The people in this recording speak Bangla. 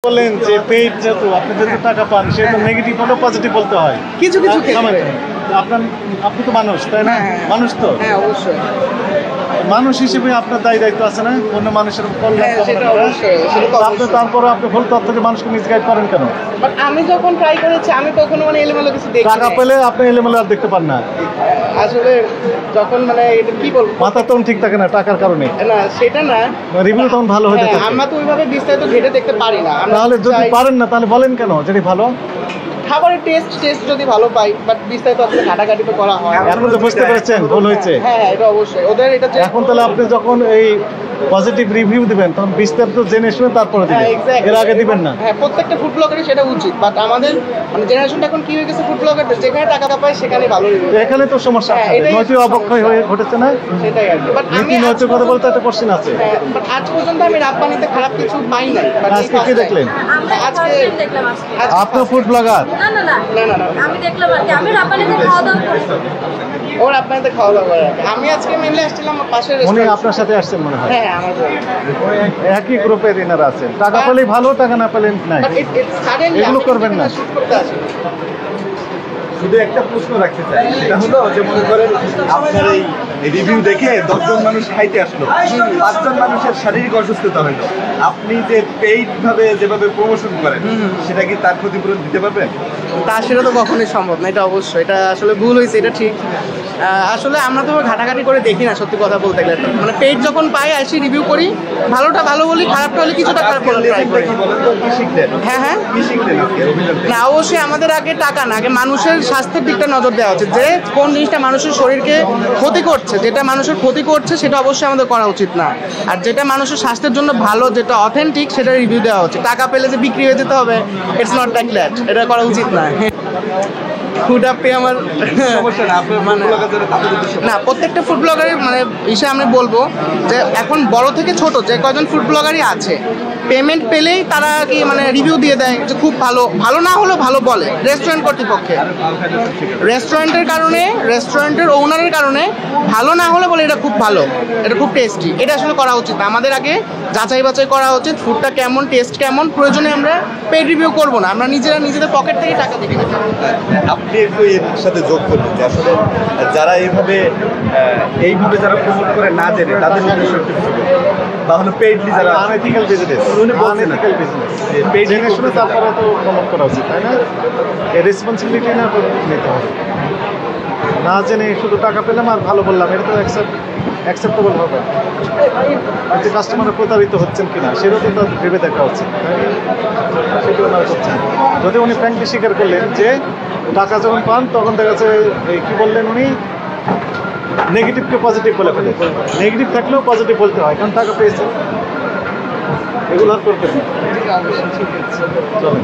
বলেন যে পেইড যেহেতু আপনি যেহেতু টাকা পান সেহেতু নেগেটিভ হলেও পজিটিভ বলতে হয় কিছু কিছু ক্ষেত্রে। আপনি তো মানুষ তাই না? মানুষ তো অবশ্যই। মানুষ হিসেবে আপনার দায়িত্ব আছে না অন্য মানুষের কল্যাণ সেটা কামনা করা? অবশ্যই, সেটা তো আপনি অবশ্যই। তারপরে আপনি ভুল তথ্য দিয়ে মানুষকে মিসগাইড করেন কেন? বাট আমি যখন ট্রাই করেছি আমি কখনো এলোমেলো কিছু দেখি টাকা নাই। পেলে আপনি এলোমেলো আর দেখতে পান না, আসলে যখন এটা কি বলবো, মাথা তখন ঠিক থাকে না টাকার কারণে, না সেটা না। রিভিউ তখন ভালো হতে থাকে। আমরা তো ওইভাবে বিস্তারিত ঘেটে দেখতে পারি না। আমরা তাহলে যদি চাই পারেন না তাহলে বলেন কেন যদি ভালো? খাবারের টেস্ট যদি ভালো পাই, বাট বিস্তারিত আসলে ঘাটাঘাটি তো করা হয়। এখন তো বুঝতে পেরেছেন ভুল হয়েছে। হ্যাঁ এটা অবশ্যই ওদের এটা যে এখন তাহলে আপনি যখন এই পজিটিভ রিভিউ দিবেন তখন বিস্তারিত জেনে শুনে তারপরে দিবেন, এর আগে দিবেন না। হ্যাঁ প্রত্যেকটা ফুড ব্লগারই সেটা উচিত, বাট আমাদের জেনারেশনটা এখন কি হয়ে গেছে, ফুড ব্লগারদের যেখানে টাকা পায় সেখানে ভালো রিভিউ। এখানে তো সমস্যা হ্যাঁ, এটাই নৈতিক অবক্ষয় হয়ে ঘটেছে না? সেটাই আর কি। বাট আমি নীতি নৈতিকতা বলতে একটা কোশ্চেন আছে। বাট আজ পর্যন্ত আমি রাব্বানিতে খারাপ কিছু পাই নাই। But আজকে কি দেখলেন? আজকে দেখলাম আজকে। আপনি ফুড ব্লগার? না না না না আমি দেখলাম আর কি, আমি রাপানিতে খাওয়া দাওয়া করি। ওর আপনাদের খাওয়া দাওয়া করে রাখে। আমি আজকে মেনলি আসছিলাম পাশের উনি রেস্টুরেন্ট। আপনার সাথে আসছেন মনে হয়। হ্যাঁ আমাদের একই গ্রুপের ইনারা আছেন, টাকা পেলেই ভালো, টাকা না পেলেন নাই। বাট ইট সাডেনলি এগুলো করবেন না। শুট করতে আসি। শুধু একটা প্রশ্ন রাখতে চাই, সেটা হলো যে মনে করেন আপনার এই রিভিউ দেখে 10 জন মানুষ খাইতে আসলো, 5 জন মানুষের শারীরিক অসুস্থতা হলো, আপনি যে পেইড ভাবে যেভাবে প্রমোশন করেন সেটা কি তার ক্ষতিপূরণ দিতে পারবেন? তা সেটা তো কখনোই সম্ভব না, এটা অবশ্যই। এটা আসলে ভুল হয়েছে, এটা ঠিক। আসলে আমরা তো ঘাটাঘাটি করে দেখি না, সত্যি কথা বলতে গেলে। পেজ যখন পাই আসি রিভিউ করি, ভালোটা ভালো বলি, খারাপটা হলে কিছুটা খারাপ বলে ট্রাই করি। কি বলেন তো, কি শিখলেন? হ্যাঁ কি শিখলেন আজকে অভিযান থেকে? না অবশ্যই আমাদের আগে টাকা না, আগে মানুষের স্বাস্থ্যের দিকটা নজর দেওয়া উচিত, যে কোন জিনিসটা মানুষের শরীরকে ক্ষতি করছে, যেটা মানুষের ক্ষতি করছে সেটা অবশ্যই আমাদের করা উচিত না। আর যেটা মানুষের স্বাস্থ্যের জন্য ভালো, যেটা অথেন্টিক, সেটা রিভিউ দেওয়া উচিত। টাকা পেলে যে বিক্রি হয়ে যেতে হবে, ইটস নট লাইক দ্যাট, এটা করা উচিত না। ফুড আপে আমার সমস্যা না, আপনার মানে তাদের উদ্দেশ্যে না, প্রত্যেকটা ফুড ব্লগারের হিসেবে আমি বলবো যে এখন বড় থেকে ছোট যে কয়জন ফুড ব্লগারই আছে, পেমেন্ট পেলেই তারা কি রিভিউ দিয়ে দেয় যে খুব ভালো, ভালো না হলেও ভালো বলে রেস্টুরেন্ট কর্তৃপক্ষে। রেস্টুরেন্টের ওনারের কারণে ভালো না হলে বলে এটা খুব ভালো, এটা খুব টেস্টি। এটা আসলে করা উচিত না। আমাদের আগে যাচাই বাছাই করা উচিত, ফুডটা কেমন, টেস্ট কেমন। প্রয়োজনে আমরা পেড রিভিউ করবো না, আমরা নিজেদের পকেট থেকে টাকা দিয়ে কিনে খাবো। আপনি একটু এর সাথে যোগ করবেন যে আসলে যারা এইভাবে যারা প্রমোট করে না জেনে তাদের উদ্দেশ্যে একটু কিছু বলুন। বা হলো পেইডলি যারা আনএথিক্যাল বিজনেস, উনি বলছেন না। আনএথিক্যাল বিজনেস জেনে শুনে তারপরে তো প্রমোট করা উচিত, তাই না? এই রেসপন্সিবিলিটি না নিতে হবে। না জেনে শুধু টাকা পেলাম আর ভালো বললাম, এটা তো অ্যাকসেপ্টেবল হবে। যে কাস্টমার প্রতারিত হচ্ছেন কিনা সেটাও তো তার ভেবে দেখা উচিত, সেটা ওনারা করছেন। যদি উনি ফ্র্যাঙ্কলি স্বীকার করলেন যে টাকা যখন পান তখন দেখা যাচ্ছে এই কী বললেন উনি, নেগেটিভকে পজিটিভ বলে ফেলে। নেগেটিভ থাকলেও পজিটিভ বলতে হয়, কারণ টাকা পেয়েছে। এগুলো আর করতে চলেন।